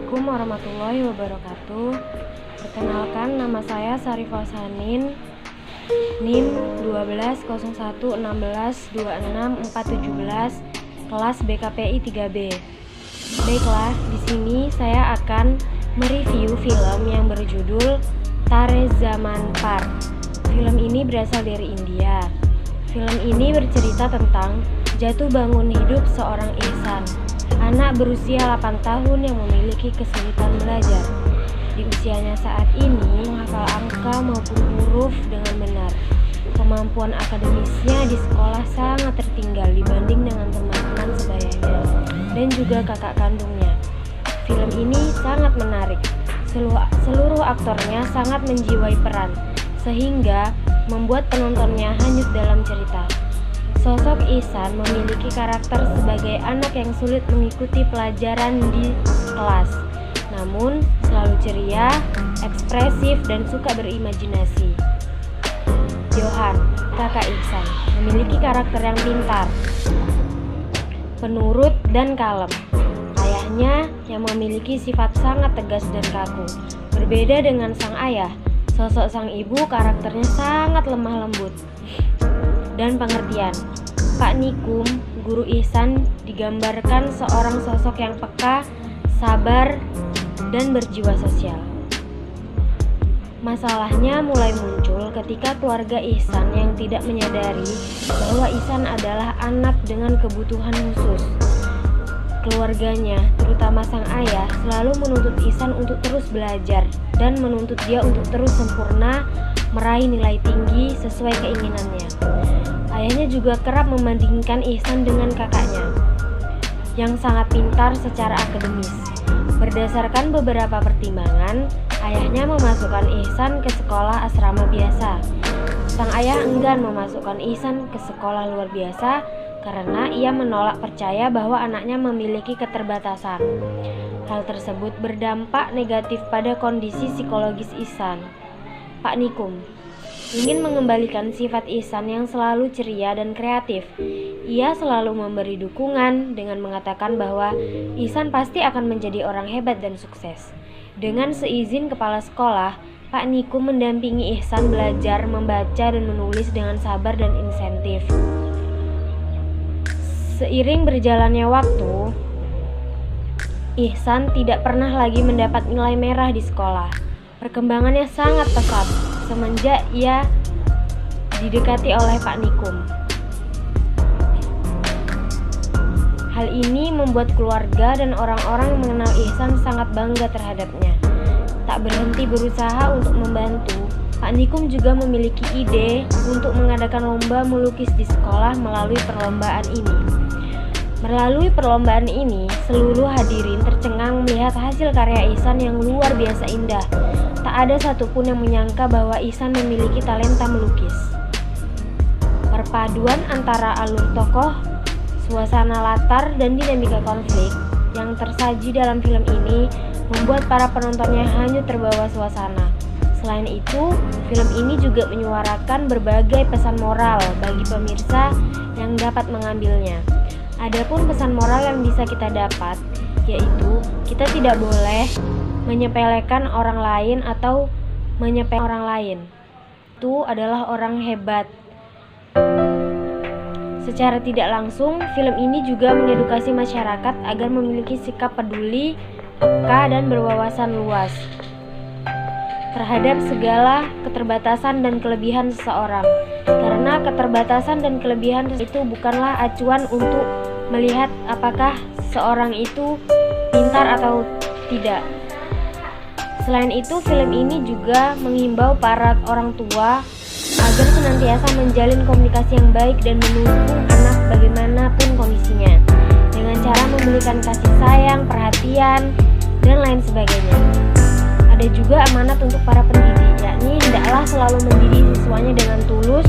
Assalamualaikum warahmatullahi wabarakatuh. Perkenalkan, nama saya Sarifah Sanin, NIM 120116264717, kelas BKPI 3B. Baiklah, di sini saya akan mereview film yang berjudul Tare Zaman Par. Film ini berasal dari India. Film ini bercerita tentang jatuh bangun hidup seorang Ihsan, anak berusia 8 tahun yang memiliki kesulitan belajar. Di usianya saat ini, menghafal angka maupun huruf dengan benar. Kemampuan akademisnya di sekolah sangat tertinggal dibanding dengan teman-teman sebayanya dan juga kakak kandungnya. Film ini sangat menarik. Seluruh aktornya sangat menjiwai peran, sehingga membuat penontonnya hanyut dalam cerita. Sosok Ihsan memiliki karakter sebagai anak yang sulit mengikuti pelajaran di kelas, namun selalu ceria, ekspresif, dan suka berimajinasi. Johan, kakak Ihsan, memiliki karakter yang pintar, penurut, dan kalem. Ayahnya yang memiliki sifat sangat tegas dan kaku. Berbeda dengan sang ayah, sosok sang ibu karakternya sangat lemah lembut dan pengertian. Pak Nikum, guru Ihsan, digambarkan seorang sosok yang peka, sabar, dan berjiwa sosial. Masalahnya mulai muncul ketika keluarga Ihsan yang tidak menyadari bahwa Ihsan adalah anak dengan kebutuhan khusus. Keluarganya, terutama sang ayah, selalu menuntut Ihsan untuk terus belajar dan menuntut dia untuk terus sempurna, meraih nilai tinggi sesuai keinginannya. Ayahnya juga kerap membandingkan Ihsan dengan kakaknya yang sangat pintar secara akademis. Berdasarkan beberapa pertimbangan, ayahnya memasukkan Ihsan ke sekolah asrama biasa. Sang ayah enggan memasukkan Ihsan ke sekolah luar biasa karena ia menolak percaya bahwa anaknya memiliki keterbatasan. Hal tersebut berdampak negatif pada kondisi psikologis Ihsan. Pak Nikum ingin mengembalikan sifat Ihsan yang selalu ceria dan kreatif. Ia selalu memberi dukungan dengan mengatakan bahwa Ihsan pasti akan menjadi orang hebat dan sukses. Dengan seizin kepala sekolah, Pak Nikum mendampingi Ihsan belajar membaca dan menulis dengan sabar dan insentif. Seiring berjalannya waktu, Ihsan tidak pernah lagi mendapat nilai merah di sekolah. Perkembangannya sangat pesat semenjak ia didekati oleh Pak Nikum. Hal ini membuat keluarga dan orang-orang yang mengenal Ihsan sangat bangga terhadapnya. Tak berhenti berusaha untuk membantu, Pak Nikum juga memiliki ide untuk mengadakan lomba melukis di sekolah melalui perlombaan ini. Melalui perlombaan ini, seluruh hadirin tercengang melihat hasil karya Ihsan yang luar biasa indah. Tak ada satupun yang menyangka bahwa Ihsan memiliki talenta melukis. Perpaduan antara alur tokoh, suasana latar, dan dinamika konflik yang tersaji dalam film ini membuat para penontonnya hanyut terbawa suasana. Selain itu, film ini juga menyuarakan berbagai pesan moral bagi pemirsa yang dapat mengambilnya. Adapun pesan moral yang bisa kita dapat, yaitu kita tidak boleh menyepelekan orang lain atau menyepelekan orang lain. Itu adalah orang hebat. Secara tidak langsung, film ini juga mengedukasi masyarakat agar memiliki sikap peduli, peka, dan berwawasan luas terhadap segala keterbatasan dan kelebihan seseorang. Karena keterbatasan dan kelebihan itu bukanlah acuan untuk melihat apakah seorang itu pintar atau tidak. Selain itu, film ini juga menghimbau para orang tua agar senantiasa menjalin komunikasi yang baik dan mendukung anak bagaimanapun kondisinya, dengan cara memberikan kasih sayang, perhatian, dan lain sebagainya. Ada juga amanat untuk para pendidik, yakni hendaklah selalu mendidik siswanya dengan tulus,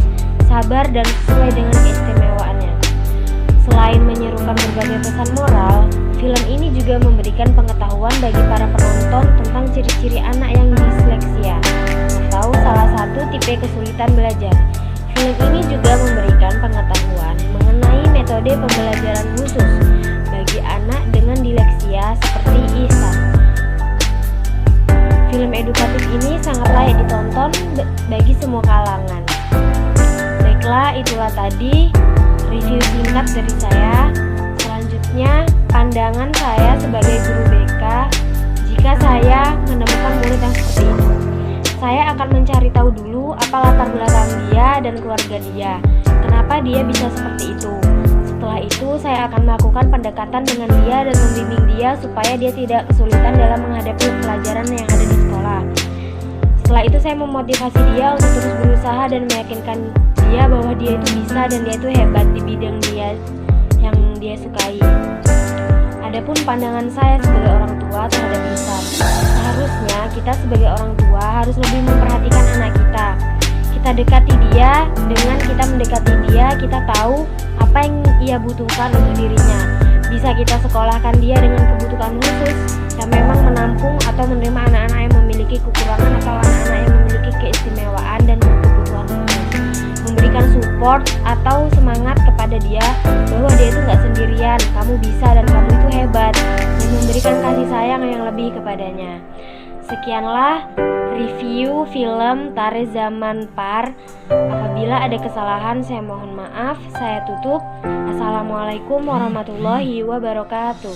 sabar, dan sesuai dengan keistimewaannya. Selain menyerukan berbagai pesan moral, film ini juga memberikan pengetahuan bagi para penonton tentang ciri-ciri anak yang disleksia atau salah satu tipe kesulitan belajar. Film ini juga memberikan pengetahuan mengenai metode pembelajaran khusus bagi anak dengan disleksia seperti Ihsan. itulah tadi review singkat dari saya. Selanjutnya, pandangan saya sebagai guru BK jika saya menemukan murid yang seperti itu. Saya akan mencari tahu dulu apa latar belakang dia dan keluarga dia, kenapa dia bisa seperti itu. Setelah itu, saya akan melakukan pendekatan dengan dia dan membimbing dia supaya dia tidak kesulitan dalam menghadapi pelajaran yang ada di sekolah. Setelah itu, saya memotivasi dia untuk terus berusaha dan meyakinkan dia bahwa dia itu bisa dan dia itu hebat di bidang dia yang dia sukai. Adapun pandangan saya sebagai orang tua terhadap Ihsan, seharusnya kita sebagai orang tua harus lebih memperhatikan anak kita. Kita dekati dia, dengan kita mendekati dia, kita tahu apa yang ia butuhkan untuk dirinya. Bisa kita sekolahkan dia dengan kebutuhan khusus yang memang menampung atau menerima anak-anak yang memiliki kekurangan atau anak-anak yang memiliki keistimewaan dan kebutuhan khusus. Memberikan support atau semangat kepada dia bahwa dia itu gak sendirian, kamu bisa dan kamu itu hebat, dan memberikan kasih sayang yang lebih kepadanya. Sekianlah review film Tare Zaman Par. Apabila ada kesalahan saya mohon maaf. Saya tutup. Assalamualaikum warahmatullahi wabarakatuh.